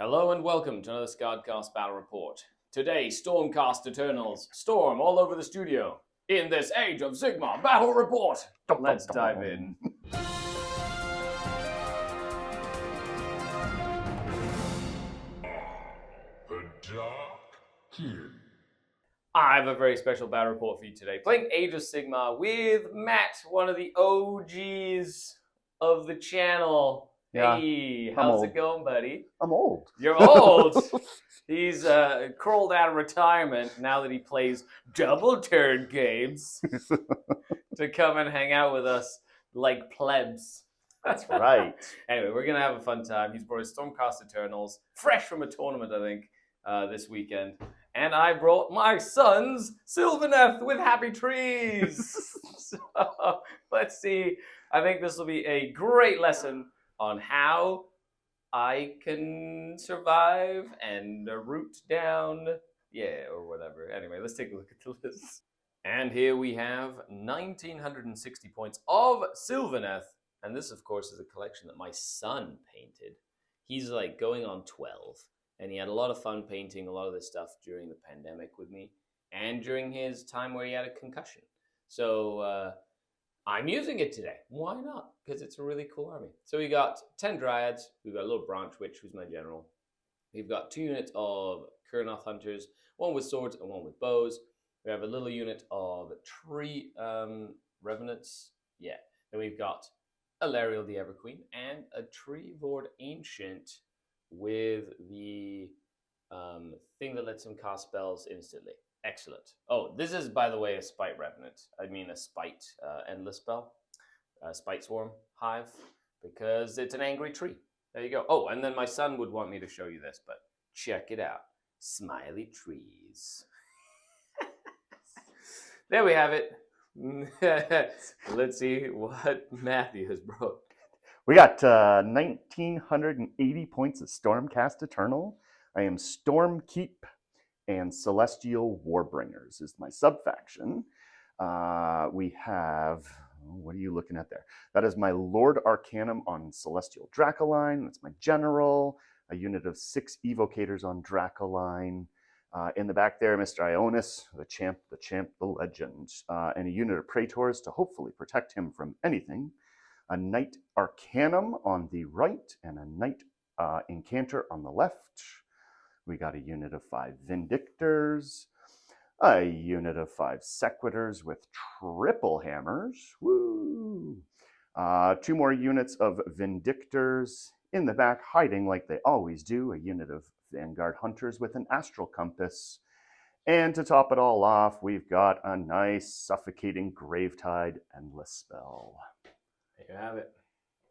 Hello and welcome to another Skaredcast Battle Report. Today, StormCast Eternals storm all over the studio in this Age of Sigmar Battle Report. Let's dive in. The Dark King. I have a very special battle report for you today. Playing Age of Sigmar with Matt, one of the OGs of the channel. Yeah, Hey, I'm how's old. it going, buddy? I'm old. You're old. He's crawled out of retirement now that he plays double turn games to come and hang out with us like plebs. That's right. Anyway, we're going to have a fun time. He's brought his Stormcast Eternals, fresh from a tournament, I think, this weekend. And I brought my Sons Sylvaneth with Happy Trees. So let's see. I think this will be a great lesson on how I can survive and root down, or whatever. Anyway, let's take a look at the list. And here we have 1,960 points of Sylvaneth. And this, of course, is a collection that my son painted. He's like going on 12. And he had a lot of fun painting a lot of this stuff during the pandemic with me. And during his time where he had a concussion. So I'm using it today. Why not? Because it's a really cool army. So we got 10 Dryads. We've got a little Branch Witch, who's my general. We've got 2 units of Kurnoth Hunters, one with swords and one with bows. We have a little unit of Tree Revenants. Yeah. Then we've got Alariel the Everqueen and a Tree Lord Ancient with the thing that lets him cast spells instantly. Excellent. Oh, this is, by the way, a Spite Revenant. I mean a Spite Endless spell. Spite Swarm Hive, because it's an angry tree. There you go. Oh, and then my son would want me to show you this, but check it out. Smiley trees. There we have it. Let's see what Matthew has brought. We got 1,980 points of Stormcast Eternal. I am Stormkeep, and Celestial Warbringers is my subfaction. We have, what are you looking at there? That is my Lord Arcanum on Celestial Dracoline. That's my general. A unit of 6 Evocators on Dracoline. In the back there, Mr. Ionis, the champ, the legend. And a unit of Praetors to hopefully protect him from anything. A Knight Arcanum on the right, and a Knight Incanter on the left. We got a unit of 5 Vindictors, a unit of 5 Sequitors with triple hammers. Woo! 2 more units of Vindictors in the back, hiding like they always do. A unit of Vanguard Hunters with an Astral Compass. And to top it all off, we've got a nice Suffocating Gravetide Endless spell. There you have it.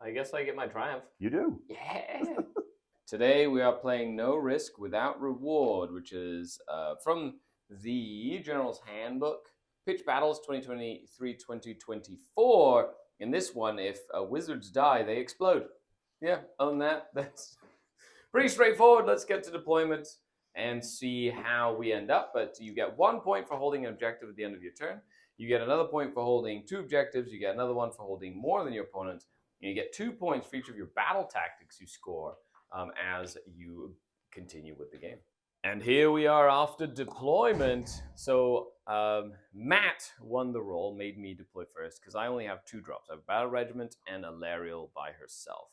I guess I get my triumph. You do. Yeah. Today we are playing No Risk Without Reward, which is from the General's Handbook. Pitch Battles 2023-2024. In this one, if wizards die, they explode. Yeah, other than that, that's pretty straightforward. Let's get to deployment and see how we end up. But you get 1 point for holding an objective at the end of your turn. You get another point for holding 2 objectives. You get another one for holding more than your opponent. And you get 2 points for each of your battle tactics you score as you continue with the game. And here we are after deployment. So Matt won the role, made me deploy first, because I only have 2 drops. I have Battle Regiment and Alariel by herself.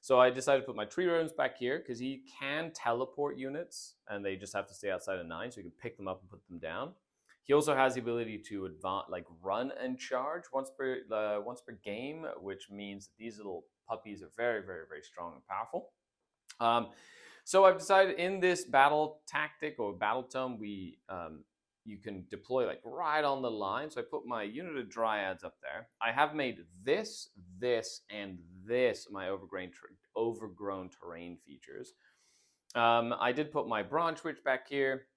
So I decided to put my Tree Rooms back here, because he can teleport units, and they just have to stay outside of 9, so you can pick them up and put them down. He also has the ability to run and charge once per game, which means that these little puppies are very, very, very strong and powerful. So I've decided in this battle tactic or battle tome, you can deploy like right on the line. So I put my unit of Dryads up there. I have made this, and this my overgrown terrain features. I did put my Branch Witch back here,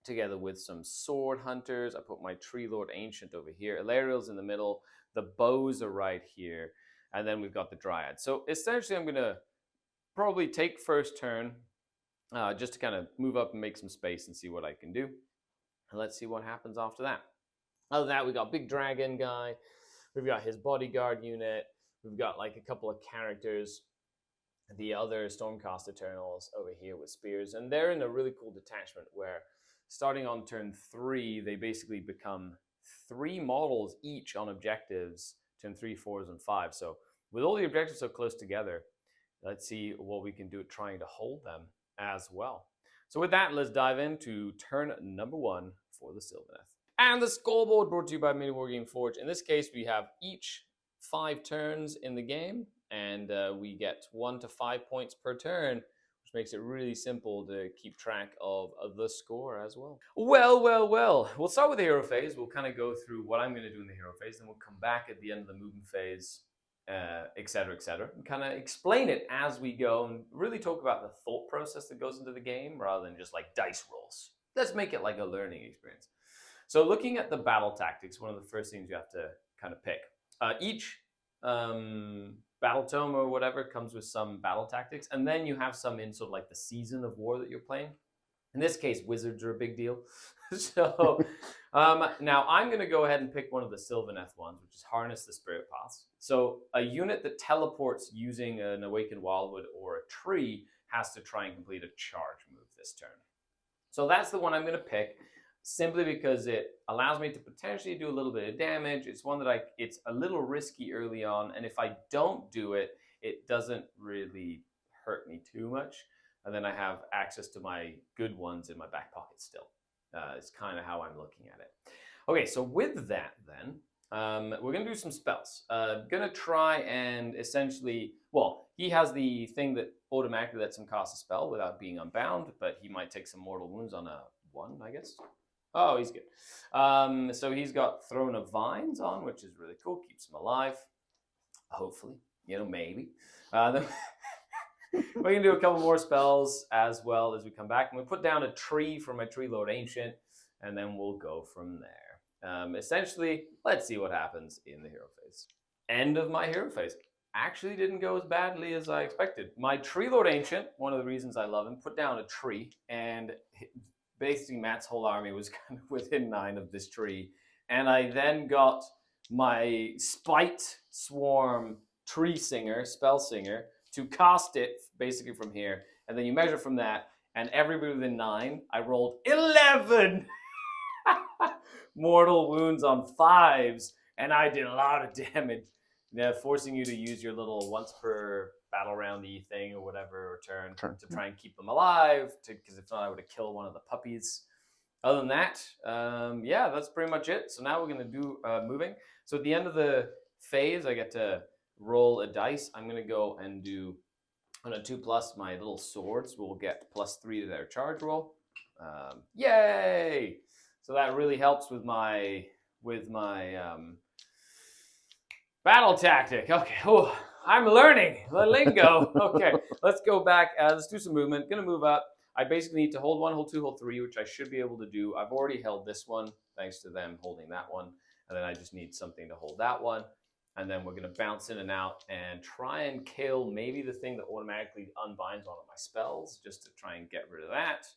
together with some Sword Hunters. I put my Tree Lord Ancient over here. Alariel's in the middle. The bows are right here. And then we've got the Dryad. So essentially I'm going to probably take first turn just to kind of move up and make some space and see what I can do. And let's see what happens after that. Other than that, we got Big Dragon guy. We've got his bodyguard unit. We've got like a couple of characters the other Stormcast Eternals over here with spears, and they're in a really cool detachment where starting on turn 3, they basically become 3 models each on objectives, turn 3, 4s, and 5. So with all the objectives so close together, let's see what we can do trying to hold them as well. So with that, let's dive into turn number 1 for the Sylvaneth. And the scoreboard brought to you by Mini Wargame Forge. In this case, we have each 5 turns in the game, and we get 1 to 5 points per turn, which makes it really simple to keep track of the score as well. Well. We'll start with the hero phase. We'll kind of go through what I'm going to do in the hero phase, then we'll come back at the end of the movement phase, etc., and kind of explain it as we go and really talk about the thought process that goes into the game rather than just like dice rolls. Let's make it like a learning experience. So looking at the battle tactics, one of the first things you have to kind of pick. Each battle tome or whatever comes with some battle tactics, and then you have some in sort of like the season of war that you're playing. In this case, wizards are a big deal. So now I'm going to go ahead and pick one of the Sylvaneth ones, which is Harness the Spirit Paths. So a unit that teleports using an Awakened Wildwood or a tree has to try and complete a charge move this turn. So that's the one I'm going to pick, simply because it allows me to potentially do a little bit of damage. It's one that it's a little risky early on, and if I don't do it, it doesn't really hurt me too much. And then I have access to my good ones in my back pocket still. It's kind of how I'm looking at it. Okay, so with that then, we're going to do some spells. Going to try and essentially, well, he has the thing that automatically lets him cast a spell without being unbound, but he might take some mortal wounds on a 1, I guess. Oh, he's good. So he's got Throne of Vines on, which is really cool. Keeps him alive. Hopefully. Maybe. Then we can do a couple more spells as well as we come back. And we put down a tree for my Tree Lord Ancient, and then we'll go from there. Essentially, let's see what happens in the hero phase. End of my hero phase. Actually didn't go as badly as I expected. My Tree Lord Ancient, one of the reasons I love him, put down a tree, and basically Matt's whole army was kind of within 9 of this tree. And I then got my Spite Swarm Tree Singer, Spell Singer, to cast it basically from here. And then you measure from that, and everybody within 9, I rolled 11 mortal wounds on 5s, and I did a lot of damage. Forcing you to use your little once per battle roundy thing or whatever turn to try and keep them alive, because if not, I would have killed one of the puppies. Other than that, yeah, that's pretty much it. So now we're going to do moving. So at the end of the phase, I get to roll a dice. I'm going to go and do, on a 2+, my little swords will get +3 to their charge roll. Yay! So that really helps with my battle tactic. Okay, oh, I'm learning the lingo. Okay, let's go back. Let's do some movement. Gonna move up. I basically need to hold 1, hold 2, hold 3, which I should be able to do. I've already held this one, thanks to them holding that one. And then I just need something to hold that one. And then we're gonna bounce in and out and try and kill maybe the thing that automatically unbinds one of my spells, just to try and get rid of that.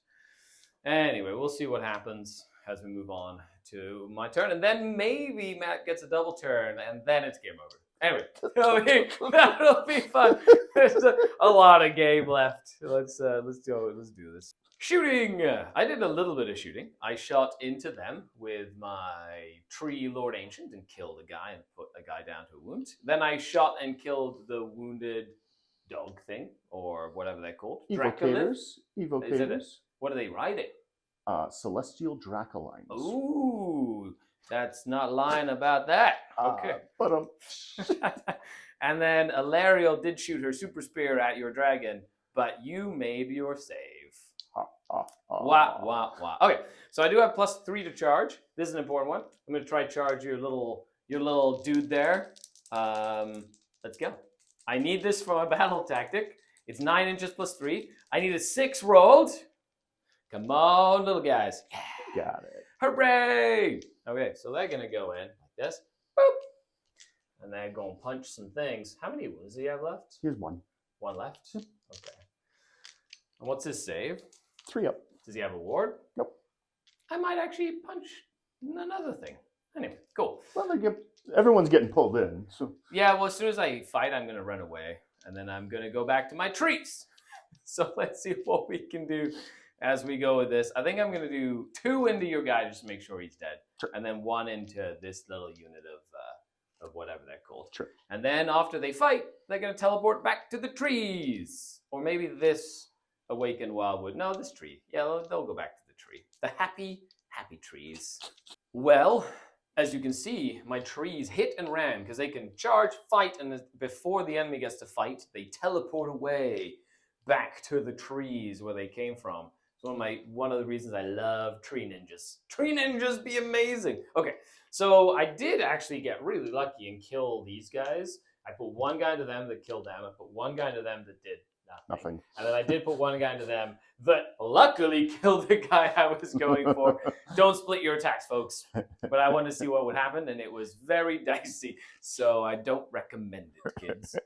Anyway, we'll see what happens as we move on to my turn, and then maybe Matt gets a double turn, and then it's game over. Anyway, that'll be fun. There's a lot of game left. Let's do this. Shooting. I did a little bit of shooting. I shot into them with my Tree Lord Ancient and killed a guy and put a guy down to a wound. Then I shot and killed the wounded dog thing, or whatever they're called. Evocators. What are they riding? Celestial Dracolines. Ooh, that's not lying about that. Okay. And then Alariel did shoot her super spear at your dragon, but you made your save. Wah. Okay, so I do have +3 to charge. This is an important one. I'm going to try to charge your little dude there. Let's go. I need this for my battle tactic. It's 9 inches +3. I need a 6 rolled. Come on, little guys. Yeah. Got it. Hooray! Okay, so they're going to go in like this. Boop. And they're going to punch some things. How many wounds do you have left? Here's 1. 1 left? Okay. And what's his save? 3 up. Does he have a ward? Nope. I might actually punch another thing. Anyway, cool. Well, everyone's getting pulled in. So yeah, well, as soon as I fight, I'm going to run away. And then I'm going to go back to my trees. So let's see what we can do as we go with this. I think I'm going to do 2 into your guy just to make sure he's dead. Sure. And then 1 into this little unit of whatever they're called. Sure. And then after they fight, they're going to teleport back to the trees. Or maybe this awakened wildwood. No, this tree. Yeah, they'll go back to the tree. The happy, happy trees. Well, as you can see, my trees hit and ran because they can charge, fight, and before the enemy gets to fight, they teleport away back to the trees where they came from. It's one of the reasons I love tree ninjas. Tree ninjas be amazing. Okay, so I did actually get really lucky and kill these guys. I put 1 guy into them that killed them. I put 1 guy into them that did nothing. And then I did put 1 guy into them that luckily killed the guy I was going for. Don't split your attacks, folks. But I wanted to see what would happen, and it was very dicey. So I don't recommend it, kids.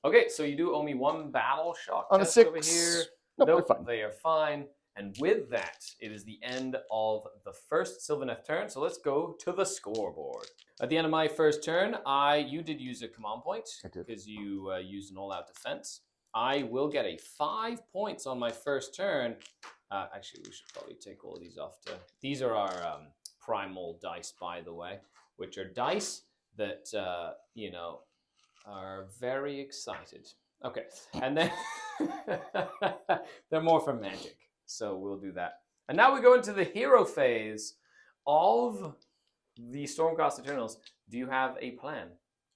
Okay, so you do owe me 1 battle shock On test a 6. over here. Nope, Nope, we're fine. they are fine. And with that, it is the end of the first Sylvaneth turn. So let's go to the scoreboard. At the end of my first turn, you did use a command point because you used an all-out defense. I will get a 5 points on my first turn. Actually, we should probably take all of these off. These are our primal dice, by the way, which are dice that, are very excited. Okay, and then they're more for magic. So we'll do that. And now we go into the hero phase of the StormCast Eternals. Do you have a plan?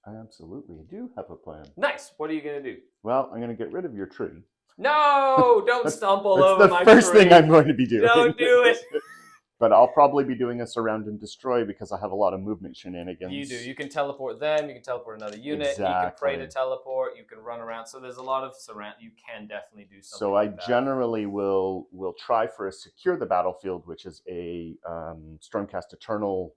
I absolutely do have a plan. Nice. What are you going to do? Well, I'm going to get rid of your tree. No! Don't stumble over my tree. That's the first thing I'm going to be doing. Don't do it. But I'll probably be doing a surround and destroy because I have a lot of movement shenanigans. You do. You can teleport them. You can teleport another unit. Exactly. You can pray to teleport. You can run around. So there's a lot of surround. You can definitely do something. So like I generally will try for a secure the battlefield, which is a StormCast Eternal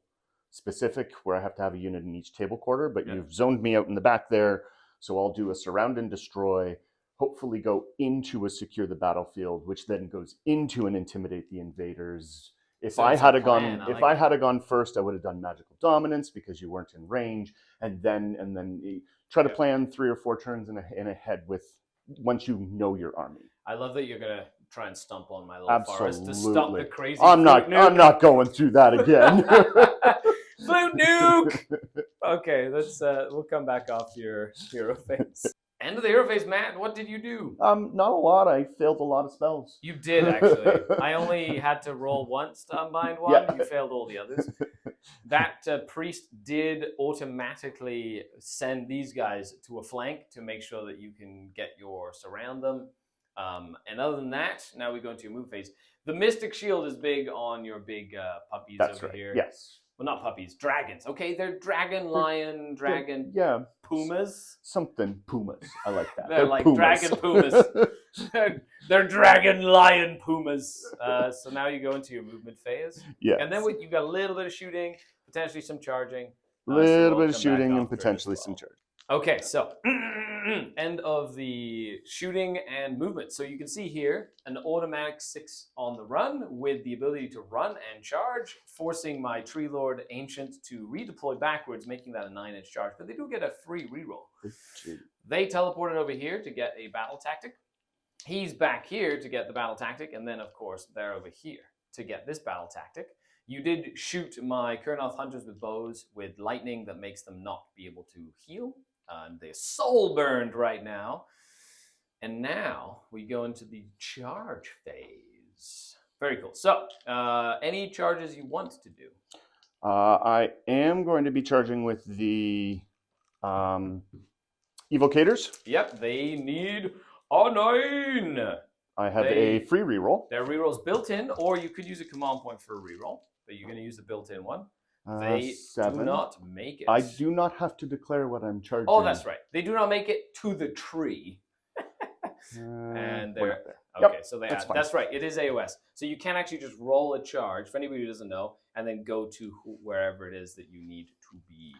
specific, where I have to have a unit in each table quarter. But you've zoned me out in the back there, so I'll do a surround and destroy. Hopefully, go into a secure the battlefield, which then goes into an intimidate the invaders. If I had gone first, I would have done magical dominance because you weren't in range, and then try to plan 3 or 4 turns in a head with once you know your army. I love that you're gonna try and stump on my little forest to stop the crazy. I'm not going through that again. Flute nuke. Okay, let's we'll come back off your hero phase. End of the hero phase, Matt. What did you do? Not a lot. I failed a lot of spells. You did, actually. I only had to roll once to unbind one. Yeah. You failed all the others. That priest did automatically send these guys to a flank to make sure that you can surround them. And other than that, now we go into your move phase. The Mystic Shield is big on your big puppies over here. Yes. Well, not puppies, dragons. Okay, they're dragon, lion, dragon, pumas. Something pumas. I like that. They're like pumas. Dragon pumas. they're dragon, lion, pumas. So now you go into your movement phase. Yeah. And then you got a little bit of shooting, potentially some charging. A little bit of shooting and potentially some charging. Okay, so end of the shooting and movement. So you can see here an automatic 6 on the run with the ability to run and charge, forcing my Tree Lord Ancient to redeploy backwards, making that a 9-inch charge. But they do get a free reroll. They teleported over here to get a battle tactic. He's back here to get the battle tactic, and then of course they're over here to get this battle tactic. You did shoot my Kurnoth Hunters with bows with lightning that makes them not be able to heal. And they're soul burned right now. And now we go into the charge phase. Very cool. So, any charges you want to do? I am going to be charging with the Evocators. Yep, they need a 9. I have a free reroll. Their reroll's built in, or you could use a command point for a reroll, but you're going to use the built-in one. They 7. do not make it. I do not have to declare what I'm charging. Oh, that's right. They do not make it to the tree. And they're okay. So that's right. It is AOS. So you can actually just roll a charge for anybody who doesn't know, and then go to wherever it is that you need to be.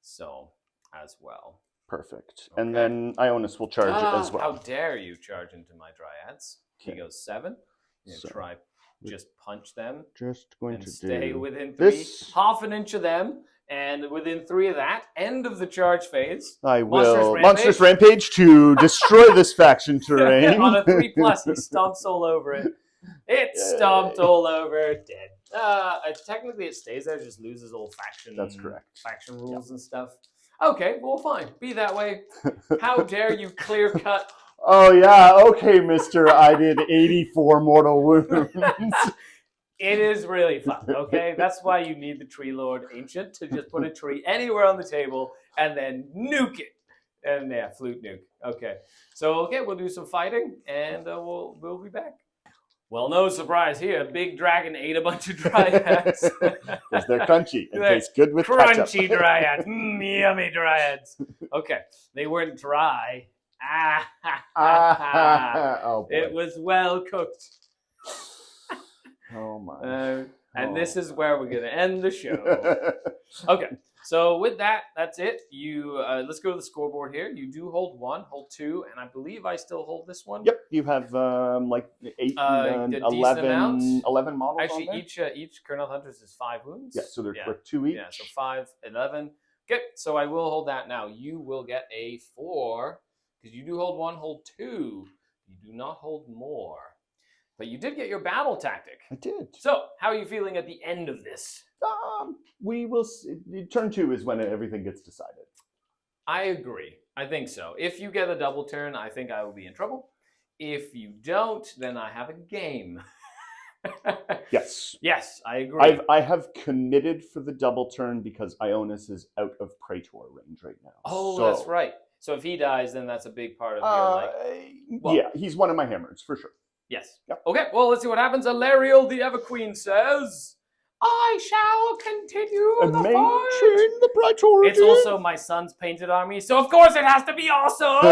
So as well. Perfect. Okay. And then Ionis will charge as well. How dare you charge into my Dryads? He goes 7. So try just punch them Just going and to stay do within 3, this. half an inch of them, and within 3 of that, end of the charge phase. I Monstrous will Rampage. Monstrous Rampage to destroy this faction terrain. On a 3+, he stomps all over it. It's stomped all over, dead. Technically, it stays there, just loses all faction. That's correct. Faction rules and stuff. Okay, well, fine. Be that way. How dare you clear cut? Oh yeah, okay, Mister. I did 84 mortal wounds. It is really fun. Okay, that's why you need the Tree Lord Ancient to just put a tree anywhere on the table and then nuke it. And yeah, flute nuke. Okay, so we'll do some fighting and we'll be back. Well, no surprise here. Big Dragon ate a bunch of dryads. Because they're crunchy and They're taste good with crunchy ketchup. dryads. Yummy dryads. Okay, they weren't dry. Oh boy. It was well cooked. Oh my. And this is where we're going to end the show. Okay, so with that, that's it. You let's go to the scoreboard here. You do hold 1, hold 2, and I believe I still hold this one. Yep, you have like 8, 11 models. Actually, on there. each Colonel Hunters is 5 wounds. Yeah, so they're for 2 each. Yeah, so 5, 11. Okay, so I will hold that now. You will get a 4 because you do hold 1, hold 2. You do not hold more. But you did get your battle tactic. I did. So, how are you feeling at the end of this? We will see. Turn 2 is when everything gets decided. I agree. I think so. If you get a double turn, I think I will be in trouble. If you don't, then I have a game. Yes. Yes, I agree. I have committed for the double turn because Ionis is out of Praetor range right now. Oh, so, that's right. So if he dies, then that's a big part of your well, yeah, he's one of my hammers for sure. Yes. Yep. Okay, well, let's see what happens. Alariel the Everqueen says, I shall continue And the maintain fight. the Praetor. It's also my son's painted army, so of course it has to be awesome.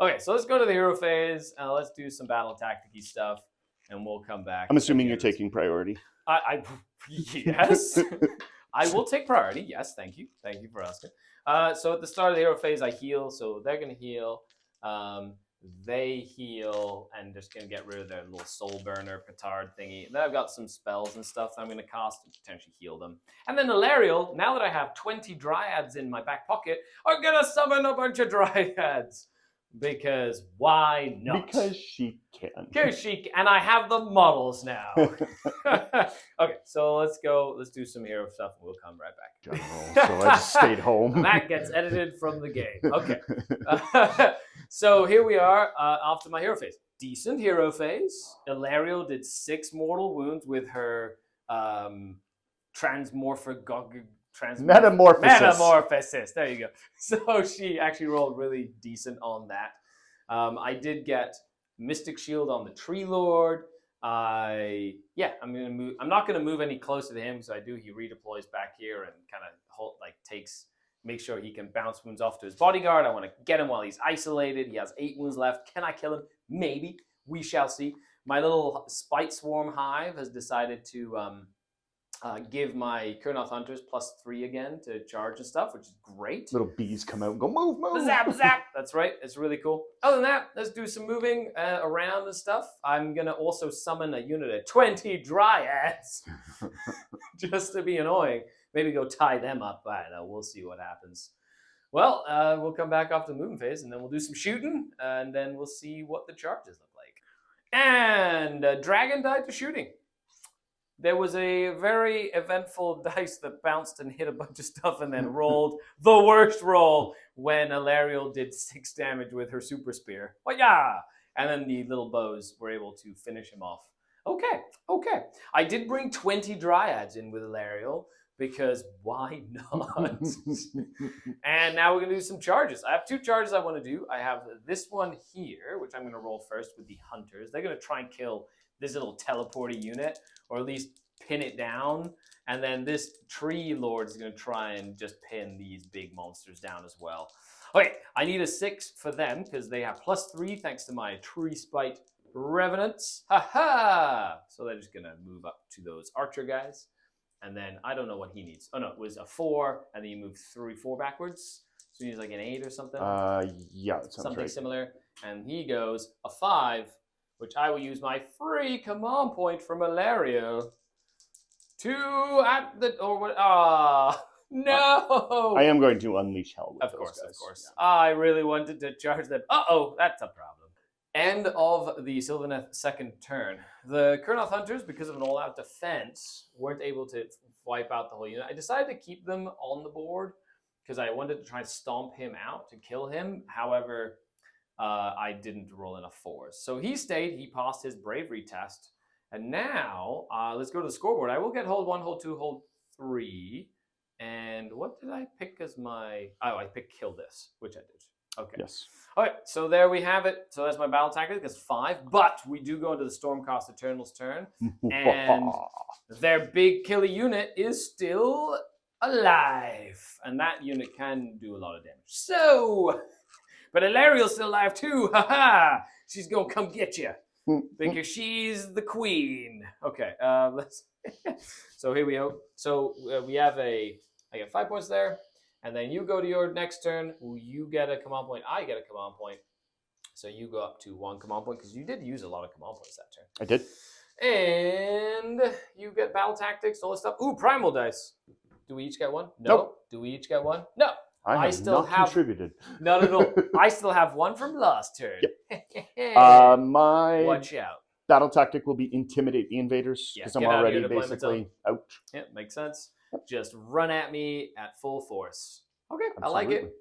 Okay, so let's go to the hero phase. Let's do some battle tactic-y stuff, and we'll come back. I'm assuming you're taking priority. Yes. I will take priority. Yes, thank you. Thank you for asking. So at the start of the hero phase, I heal, so they're going to heal. They heal and just going to get rid of their little soul burner petard thingy. And then I've got some spells and stuff that I'm going to cast and potentially heal them. And then Alariel, now that I have 20 dryads in my back pocket, are going to summon a bunch of dryads. Because why not? Because she can. Because she can. And I have the models now. Okay, so let's go. Let's do some hero stuff and we'll come right back. So I just stayed home. That gets edited from the game. Okay. So here we are after my hero phase. Decent hero phase. Ilariel did 6 mortal wounds with her metamorphosis. There you go. So she actually rolled really decent on that. I did get Mystic Shield on the Tree Lord. I'm gonna move. I'm not gonna move any closer to him because I do. He redeploys back here and kind of make sure he can bounce wounds off to his bodyguard. I want to get him while he's isolated. He has 8 wounds left. Can I kill him? Maybe. We shall see. My little Spite Swarm Hive has decided to give my Kurnoth Hunters +3 again to charge and stuff, which is great. Little bees come out and go, move, move. Zap, zap. That's right. It's really cool. Other than that, let's do some moving around and stuff. I'm going to also summon a unit of 20 dryads just to be annoying. Maybe go tie them up. I don't know. We'll see what happens. Well, we'll come back after the moving phase, and then we'll do some shooting, and then we'll see what the charges look like. And Dragon died to shooting. There was a very eventful dice that bounced and hit a bunch of stuff and then rolled the worst roll when Alariel did 6 damage with her super spear. Oh yeah! And then the little bows were able to finish him off. Okay. I did bring 20 dryads in with Alariel because why not? And now we're going to do some charges. I have 2 charges I want to do. I have this one here, which I'm going to roll first with the hunters. They're going to try and kill this little teleporty unit, or at least pin it down. And then this tree lord is going to try and just pin these big monsters down as well. Okay, I need a 6 for them because they have +3 thanks to my tree spite revenants. Ha! So they're just going to move up to those archer guys. And then I don't know what he needs. Oh no, it was a 4, and then you move 4 backwards. So he needs like an 8 or something. Yeah, that sounds something right. similar. And he goes a 5, which I will use my free command point from Ilario to at the or what? No! I am going to unleash hell with Of those course, guys. of course. Yeah. I really wanted to charge them. Uh-oh, that's a problem. End of the Sylvaneth second turn. The Kurnoth Hunters, because of an all-out defense, weren't able to wipe out the whole unit. I decided to keep them on the board because I wanted to try and stomp him out to kill him. However, I didn't roll enough fours. So he stayed. He passed his bravery test. And now, let's go to the scoreboard. I will get hold 1, hold 2, hold 3. And what did I pick as my... Oh, I picked kill this, which I did. Okay. Yes. All right, so there we have it. So that's my battle tactic. That's 5. But we do go into the StormCast Eternals turn. And their big killer unit is still alive. And that unit can do a lot of damage. So... But Ilariel's still alive too. Ha ha! She's gonna come get you. Because she's the queen. Okay, let's... So here we go. So we have I get 5 points there. And then you go to your next turn. You get a command point. I get a command point. So you go up to 1 command point because you did use a lot of command points that turn. I did. And you get battle tactics, all this stuff. Ooh, primal dice. Do we each get 1? No. Nope. Do we each get 1? No. I still not have contributed. Not at all. I still have 1 from last turn. Yep. My Watch out. battle tactic will be intimidate the invaders Yeah, because I'm get out of already your deployment basically out. Yeah, makes sense. Just run at me at full force. Okay, I like it.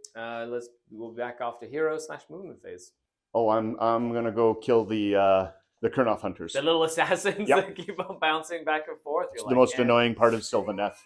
We'll back off to hero/movement phase. Oh, I'm gonna go kill the Kurnoth Hunters. The little assassins Yep. that keep on bouncing back and forth. It's the most annoying part of Sylvaneth.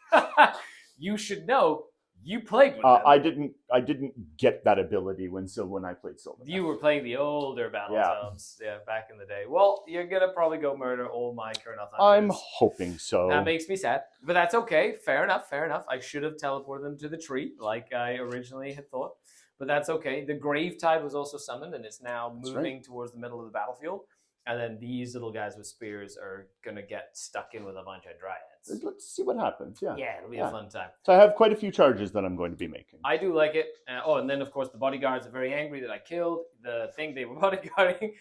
You should know. You played with them. I didn't get that ability when I played Sylvaneth. You were playing the older battle tomes, back in the day. Well, you're gonna probably go murder all my Kurnoth Hunters. I'm hoping so. That makes me sad, but that's okay. Fair enough. Fair enough. I should have teleported them to the tree like I originally had thought, but that's okay. The Gravetide was also summoned, and it's now moving towards the middle of the battlefield. And then these little guys with spears are gonna get stuck in with a bunch of dryads. Let's see what happens. Yeah. Yeah, it'll be a fun time. So I have quite a few charges that I'm going to be making. I do like it. And then of course the bodyguards are very angry that I killed the thing they were bodyguarding.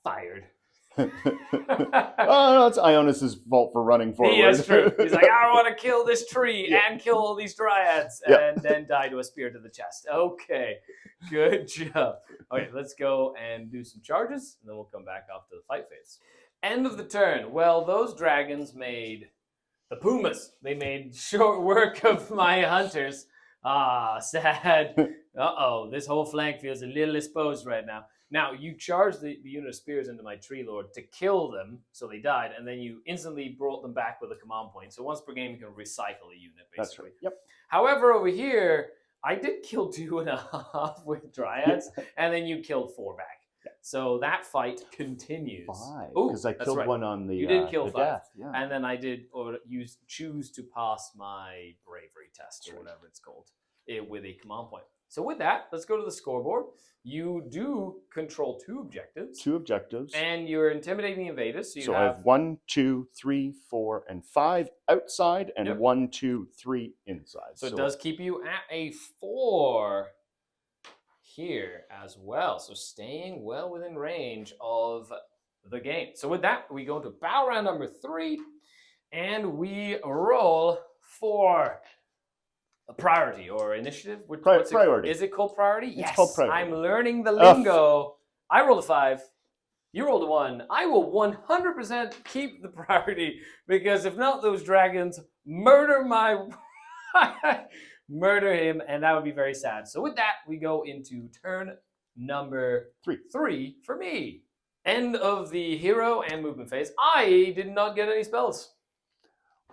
Fired. Oh, it's Ionis's fault for running forward. Yeah, that's true. He's like, I want to kill this tree and kill all these dryads, and then die to a spear to the chest. Okay, good job. Okay, let's go and do some charges, and then we'll come back off to the fight phase. End of the turn. Well, those dragons made the pumas. They made short work of my hunters. Ah, sad. Uh-oh, this whole flank feels a little exposed right now. Now, you charged the unit of spears into my tree lord to kill them, so they died, and then you instantly brought them back with a command point. So once per game, you can recycle a unit, basically. That's right. Yep. However, over here, I did kill 2.5 with dryads, and then you killed 4 back. Yeah. So that fight continues. 5, because I killed one on the You did kill 5. death. Yeah. And then I did choose to pass my bravery test, or whatever it's called, with a command point. So with that, let's go to the scoreboard. You do control 2 objectives. 2 objectives. And you're intimidating the invaders. So I have 1, 2, 3, 4, and 5 outside, and 1, 2, 3 inside. So it does keep you at a 4 here as well. So staying well within range of the game. So with that, we go into battle round number 3, and we roll for a priority or initiative? Priority. Is it called priority? It's called priority. I'm learning the lingo. I rolled a 5. You rolled a 1. I will 100% keep the priority because if not, those dragons murder murder him, and that would be very sad. So with that, we go into turn number 3 for me. End of the hero and movement phase. I did not get any spells.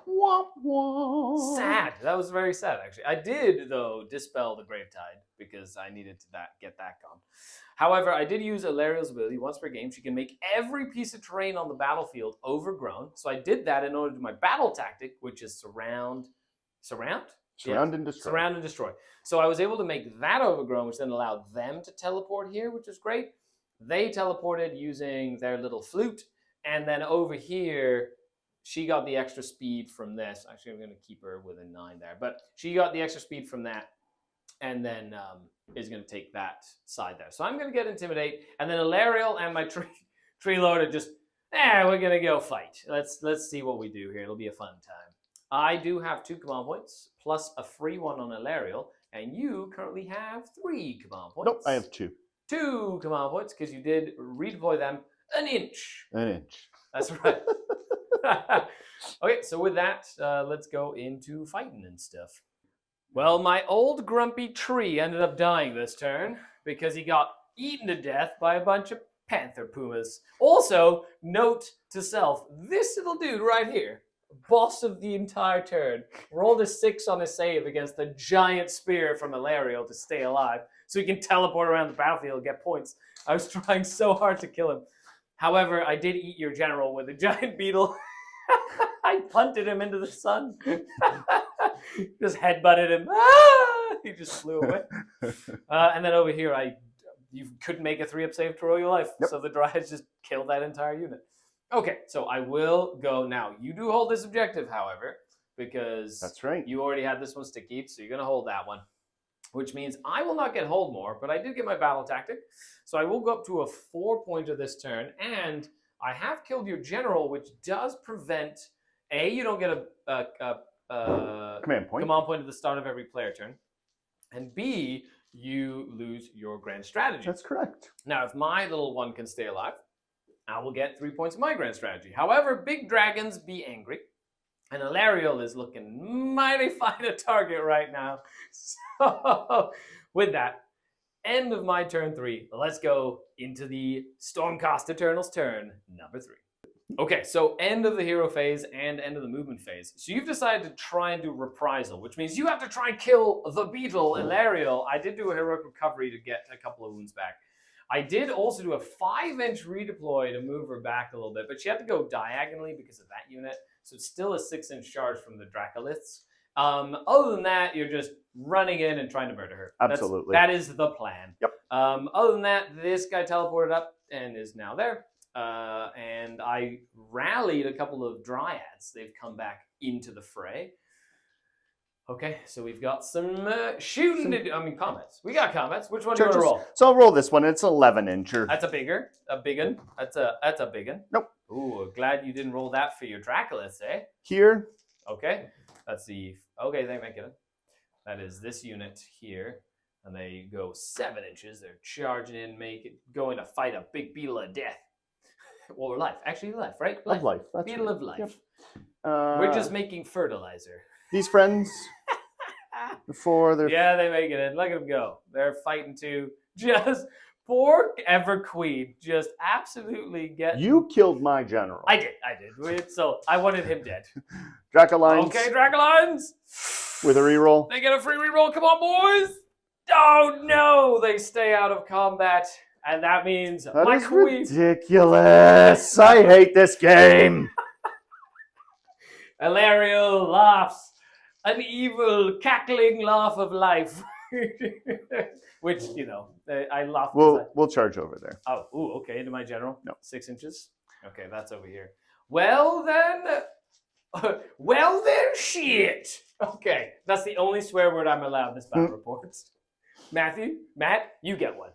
Wah, wah. Sad. That was very sad, actually. I did, though, dispel the Gravetide because I needed to get that gone. However, I did use Ilariel's ability. Once per game, she can make every piece of terrain on the battlefield overgrown. So I did that in order to do my battle tactic, which is surround and destroy. Surround and destroy. So I was able to make that overgrown, which then allowed them to teleport here, which is great. They teleported using their little flute. And then over here, she got the extra speed from this. Actually, I'm going to keep her within 9 there. But she got the extra speed from that and then is going to take that side there. So I'm going to get Intimidate. And then Ilariel and my Tree Lord are just, we're gonna go fight. Let's see what we do here. It'll be a fun time. I do have 2 command points, plus a free one on Alariel, and you currently have 3 command points. Nope, I have 2. 2 command points, because you did redeploy them an inch. An inch. That's right. Okay, so with that, let's go into fighting and stuff. Well, my old grumpy tree ended up dying this turn because he got eaten to death by a bunch of panther pumas. Also, note to self, this little dude right here, boss of the entire turn, rolled a 6 on a save against the giant spear from Alariel to stay alive, so he can teleport around the battlefield and get points. I was trying so hard to kill him. However, I did eat your general with a giant beetle. I punted him into the sun. Just headbutted him. He just flew away. And then over here, you couldn't make a 3-up save to roll your life. Yep. So the Dryads just killed that entire unit. Okay, so I will go now. You do hold this objective, however, because that's right. You already had this one to keep, so you're going to hold that one. Which means I will not get hold more, but I did get my battle tactic. So I will go up to a 4-pointer this turn, and I have killed your general, which does prevent, A, you don't get a command point at the start of every player turn, and B, you lose your grand strategy. That's correct. Now, if my little one can stay alive, I will get 3 points of my grand strategy. However, big dragons be angry, and Alariel is looking mighty fine a target right now. So, with that, end of my turn 3. Let's go into the StormCast Eternals turn number 3. Okay, so end of the hero phase and end of the movement phase. So you've decided to try and do reprisal, which means you have to try and kill the beetle, Alariel. I did do a heroic recovery to get a couple of wounds back. I did also do a 5-inch redeploy to move her back a little bit, but she had to go diagonally because of that unit. So it's still a 6-inch charge from the Dracoliths. Other than that, you're just running in and trying to murder her. Absolutely. That is the plan. Yep. Other than that, this guy teleported up and is now there. And I rallied a couple of Dryads. They've come back into the fray. Okay, so we've got some shooting to do. I mean, comets. We got comets. Which one do you want to roll? So I'll roll this one. It's 11-incher. That's a big one. That's a big one. Nope. Ooh, glad you didn't roll that for your Draculus, eh? Here. Okay, that's the. Okay, they make it. That is this unit here, and they go 7 inches. They're charging in, going to fight a big beetle of death. Or life. Actually, life, right? Life. Of life. That's beetle right. of life. Yep. We're just making fertilizer. These friends, before they're... Yeah, they make it in. Look at them go. They're fighting to just... Poor Ever Queen just absolutely get... You killed my general. I did. So I wanted him dead. Dracolines. Okay, Dracolines. With a reroll. They get a free reroll. Come on, boys. Oh, no. They stay out of combat. And that means that my is queen... ridiculous. I hate this game. Alariel laughs. An evil, cackling laugh of life. Which, I laugh. We'll charge over there. Oh, ooh, okay, into my general? No. 6 inches? Okay, that's over here. Well then, shit. Okay, that's the only swear word I'm allowed in this battle report. Matt, you get one.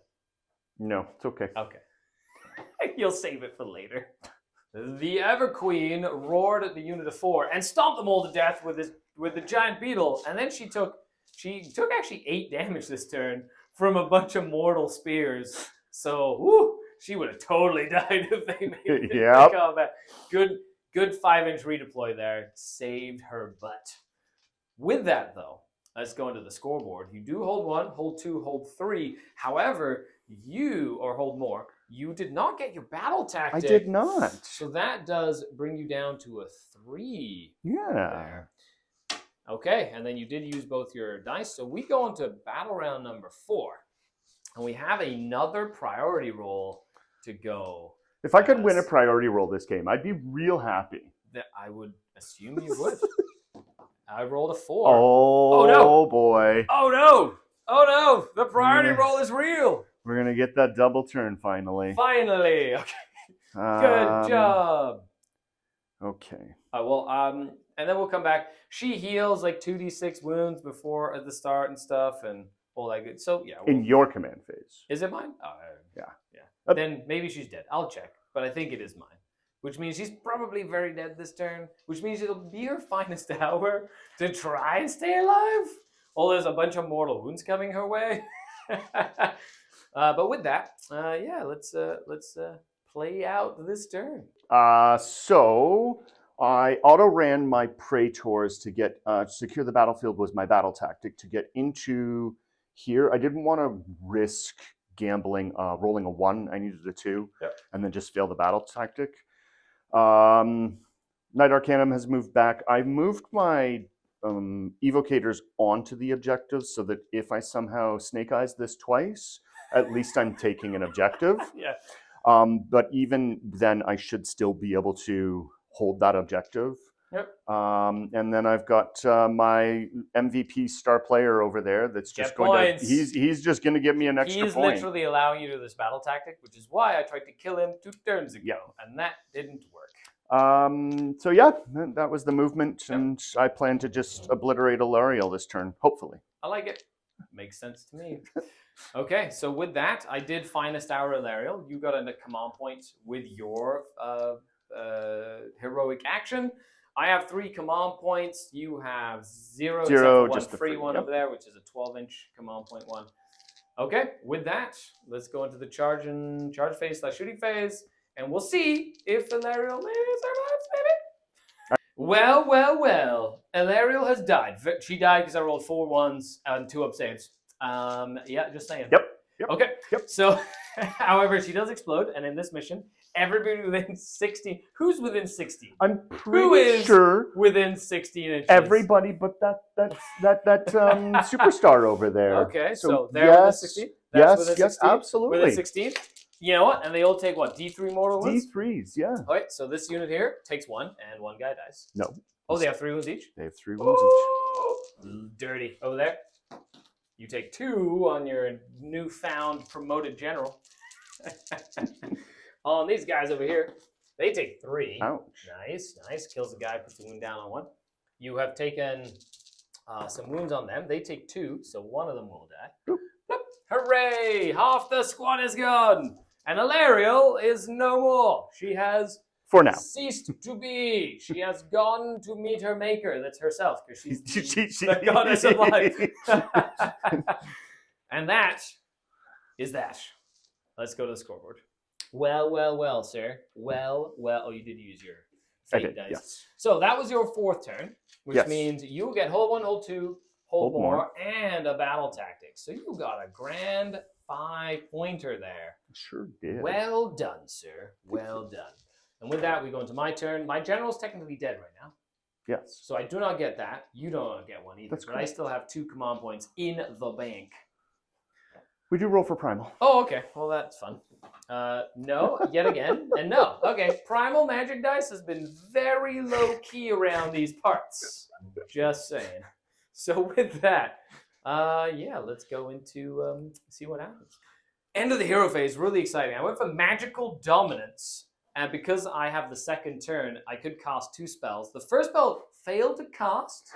No, it's okay. Okay. You'll save it for later. The Ever Queen roared at the unit of 4 and stomped them all to death with the giant beetle, and then she took actually 8 damage this turn from a bunch of mortal spears. So, she would have totally died if they made it into combat. Good 5-inch redeploy there. Saved her butt. With that, though, let's go into the scoreboard. You do hold 1, hold 2, hold 3. However, hold more. You did not get your battle tactic. I did not. So that does bring you down to a 3. Yeah. There. Okay, and then you did use both your dice. So we go into battle round number 4. And we have another priority roll to go. If I could win a priority roll this game, I'd be real happy. That I would assume you would. I rolled a 4. Oh no. Boy. Oh no! The priority roll is real. We're going to get that double turn finally. Finally. Okay. Good job. Okay. And then we'll come back. She heals like 2d6 wounds before at the start and stuff, and all that good. So yeah. In your command phase. Is it mine? Yeah. Then maybe she's dead. I'll check. but I think it is mine. Which means she's probably very dead this turn. Which means it'll be her finest hour to try and stay alive. Oh, there's a bunch of mortal wounds coming her way. But with that, let's play out this turn. So I auto-ran my Praetors to get secure the battlefield was my battle tactic to get into here. I didn't want to risk gambling, rolling a 1. I needed a 2, and then just fail the battle tactic. Knight Arcanum has moved back. I moved my evocators onto the objectives so that if I somehow snake eyes this twice, at least I'm taking an objective. Yeah. But even then, I should still be able to hold that objective. Yep. And then I've got my MVP star player over there that's just going to he's just going to give me an extra He's point. literally allowing you to do this battle tactic, which is why I tried to kill him 2 turns ago, and that didn't work. So yeah, that was the movement, and I plan to just obliterate Alariel this turn, hopefully. I like it. Makes sense to me. Okay, so with that, I did finest hour Alariel. You got a command point with your heroic action. I have 3 command points. You have 0 except for just one free one over there, which is a 12-inch command point one. Okay, with that, let's go into the charge phase / shooting phase, and we'll see if Alariel maybe survives, maybe. Well. Alariel has died. She died because I rolled 4 1s and 2 up saves. Just saying. Yep. Okay. Yep. So, however, she does explode, and in this mission, everybody within 16. Who's within 16? I'm pretty sure within 16 inches. everybody but that superstar over there. Okay, so they're within 16. That's within 16? Absolutely. Within 16. You know what? And they all take what? D3 mortal wounds? D3s, yeah. All right, so this unit here takes 1, and 1 guy dies. No. Oh, they have 3 wounds each? They have 3 wounds each. Dirty. Over there. You take 2 on your newfound promoted general. On these guys over here, they take 3. Ouch. Nice. Kills the guy, puts the wound down on 1. You have taken some wounds on them. They take 2, so 1 of them will die. Boop. Boop. Hooray! Half the squad is gone! And Alariel is no more. She has ceased to be. She has gone to meet her maker. That's herself, because she's the goddess of life. And that is that. Let's go to the scoreboard. Well, sir. Well. Oh, you did use your fate dice. Yes. So that was your 4th turn, which Yes. means you get hold 1, hold 2, hold more, and a battle tactic. So you got a grand 5-pointer there. Sure did. Well done, sir. Well done. And with that, we go into my turn. My general's technically dead right now. Yes. So I do not get that. You don't get one either. That's but I still have 2 command points in the bank. We do roll for Primal. Oh, okay. Well, that's fun. No, yet again, and no. Okay, Primal Magic Dice has been very low-key around these parts. Just saying. So with that, let's go into see what happens. End of the hero phase, really exciting. I went for Magical Dominance, and because I have the 2nd turn, I could cast 2 spells. The first spell failed to cast,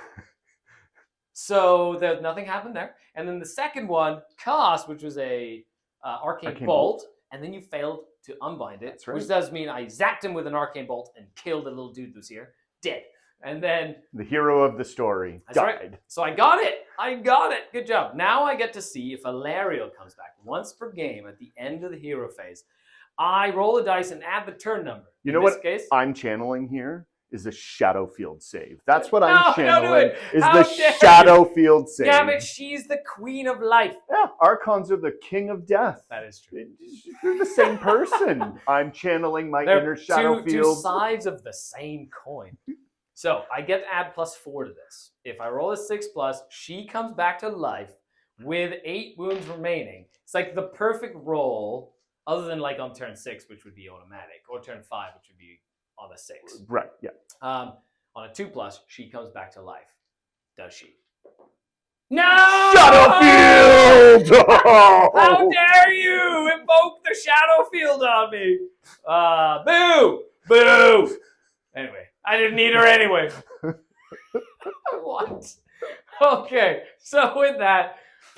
so nothing happened there. And then the second one cast, which was a Arcane Bolt, and then you failed to unbind it, That's right. which does mean I zapped him with an Arcane Bolt and killed a little dude who's here, dead. And then the hero of the story died. Right. So I got it. Good job. Now I get to see if Alariel comes back once per game at the end of the hero phase. I roll a dice and add the turn number. You know In this what case, I'm channeling here is a Shadow Field save. That's what No, I'm don't do channeling it. is How the dare you. Shadow Field save. Damn it, she's the queen of life. Yeah, Archons are the king of death. That is true. They're the same person. I'm channeling my inner Shadow two Field. sides of the same coin. So I get to add +4 to this. If I roll a 6+, she comes back to life with 8 wounds remaining. It's like the perfect roll, other than like on turn 6, which would be automatic, or turn 5, which would be on a 6. Right, yeah. On a 2+, she comes back to life. Does she? No! Shadow Field! How dare you invoke the Shadow Field on me? Boo! Boo! Anyway, I didn't need her anyway. What? Okay, so with that,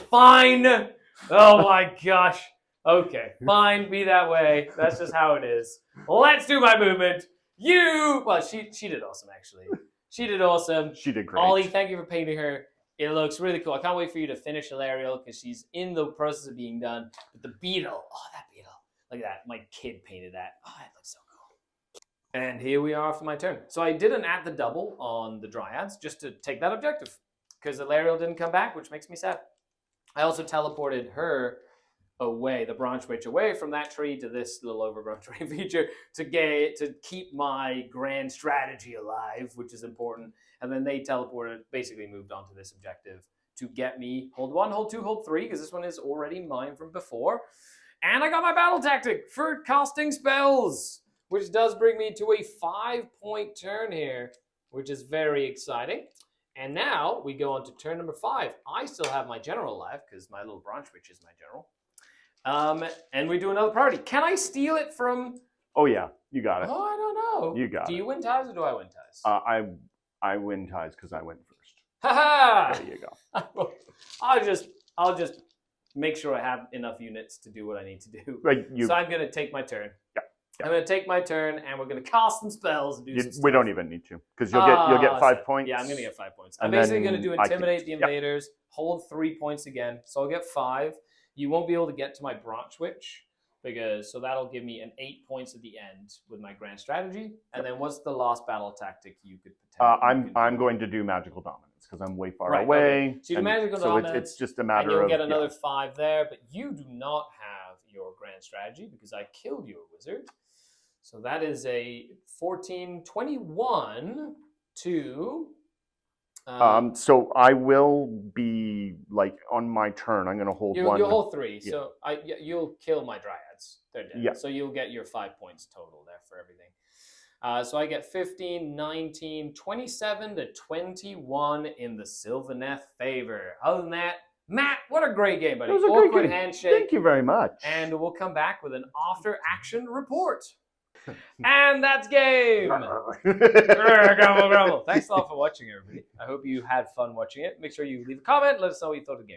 fine. Oh my gosh. Okay, fine, be that way. That's just how it is. Let's do my movement. Well, she did awesome, actually. She did awesome. She did great. Ollie, thank you for painting her. It looks really cool. I can't wait for you to finish Hilarial because she's in the process of being done. But the beetle, that beetle. Look at that. My kid painted that. Oh, that looks so cool. And here we are for my turn. So I did an at the double on the Dryads just to take that objective because Hilarial didn't come back, which makes me sad. I also teleported her away, the branch witch away from that tree to this little overgrown tree feature to keep my grand strategy alive, which is important. And then they teleported, basically moved on to this objective to get me hold 1, hold 2, hold 3, because this one is already mine from before. And I got my battle tactic for casting spells, which does bring me to a 5-point turn here, which is very exciting. And now we go on to turn number 5. I still have my general alive because my little branch witch is my general. And we do another priority. Can I steal it from? Oh yeah, you got it. Oh, I don't know. You got it. Do you win ties or do I win ties? I win ties because I went first. Ha There you go. I'll just make sure I have enough units to do what I need to do. Right, So I'm gonna take my turn. Yeah. I'm gonna take my turn, and we're gonna cast some spells and do some we stuff. don't even need to because you'll get 5 points. Yeah, I'm gonna get 5 points. I'm And basically then gonna do I can- intimidate the invaders, hold 3 points again, so I'll get 5. You won't be able to get to my branch witch so that'll give me an 8 points at the end with my grand strategy. And then what's the last battle tactic you could potentially? I'm going to do magical dominance because I'm way far Right, away. okay. So you do magical dominance, it's just a matter and you'll of get another 5 there, but you do not have your grand strategy because I killed your wizard. So that is a 14-21 to. So I will be like on my turn. I'm going to hold one. You'll hold 3. Yeah. So you'll kill my dryads. They're dead. Yeah. So you'll get your 5 points total there for everything. So I get 15, 19, 27 to 21 in the Sylvaneth favor. Other than that, Matt, what a great game, buddy. It was a Awkward great game. handshake. Thank you very much. And we'll come back with an after-action report. And that's game. Grumble, grumble. Thanks a lot for watching, everybody. I hope you had fun watching it. Make sure you leave a comment. Let us know what you thought of the game.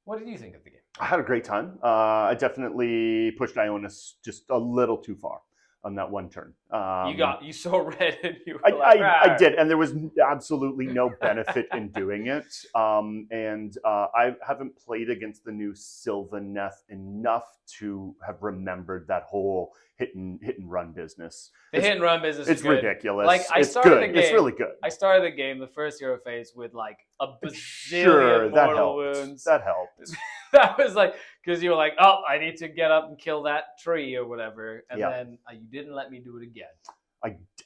What did you think of the game? I had a great time. I definitely pushed Ionis just a little too far on that one turn. You saw red and you were like, I did, and there was absolutely no benefit in doing it. I haven't played against the new Sylvaneth enough to have remembered that whole hit and run business. The hit and run business is It's good. ridiculous. Like, I it's started good. the game. It's really good. I started the game, the first hero phase, with like a bazillion Sure, that mortal helped. wounds. That helped. That was like, because you were like, oh, I need to get up and kill that tree or whatever. And Yeah. then you didn't let me do it again.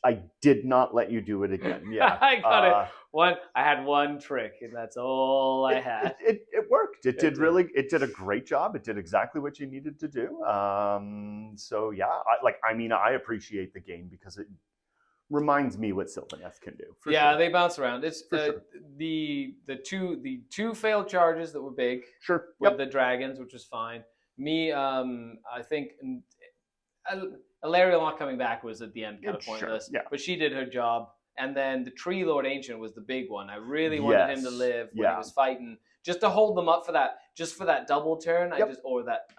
I did not let you do it again. Yeah, I got it. I had one trick, and that's all I had. It worked. It did a great job. It did exactly what you needed to do. So yeah, I appreciate the game because it reminds me what Sylvaneth can do. Sure. They bounce around. It's Sure. the two failed charges that were big Sure. with the dragons, which was fine. Me, I think Ilariel not coming back was at the end kind of pointless. Sure, yeah. But she did her job. And then the Tree Lord Ancient was the big one. I really wanted him to live when he was fighting, just to hold them up for that double turn. Yep.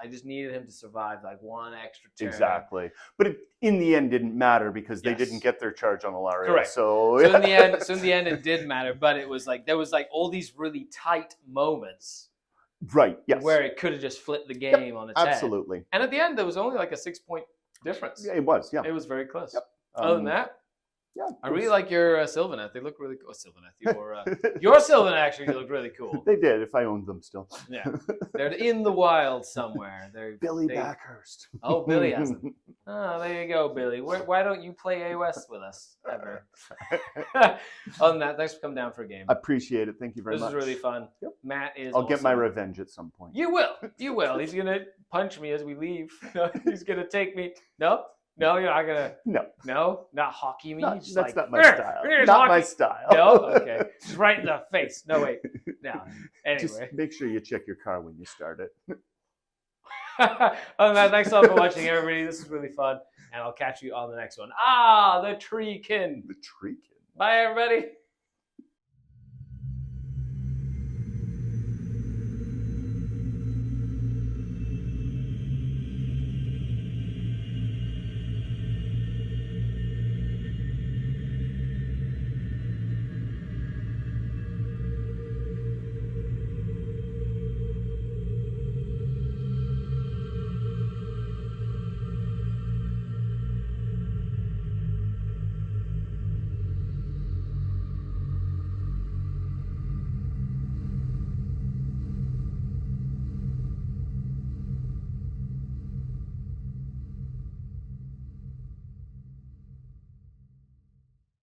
I just needed him to survive like one extra turn. Exactly. But it, in the end, didn't matter because they didn't get their charge on Ilariel. Correct. So in the end, it did matter. But it was like there was like all these really tight moments. Right. Yes. Where it could have just flipped the game on its head. Absolutely. And at the end, there was only like a 6-point difference. Yeah, it was. Yeah. It was very close. Yep. Other than that, yeah, I really like your Sylvaneth. They look really cool. Sylvaneth. Your Sylvaneth actually look really cool. They did, if I owned them still. Yeah. They're in the wild somewhere. Billy Backhurst. Oh, Billy has them. Oh, there you go, Billy. Why don't you play AOS with us ever? Other than that, thanks for coming down for a game. I appreciate it. Thank you very much. This is really fun. Yep. Matt is I'll get my awesome. revenge at some point. You will. You will. He's going to punch me as we leave. He's going to take me. No, you're not going to. No, not hockey me. That's not my style. Not my style. No? Okay. Just right in the face. No, wait. No. Anyway. Just make sure you check your car when you start it. Other than that, thanks a lot for watching, everybody. This is really fun. And I'll catch you on the next one. The Treekin. The Treekin. Bye, everybody.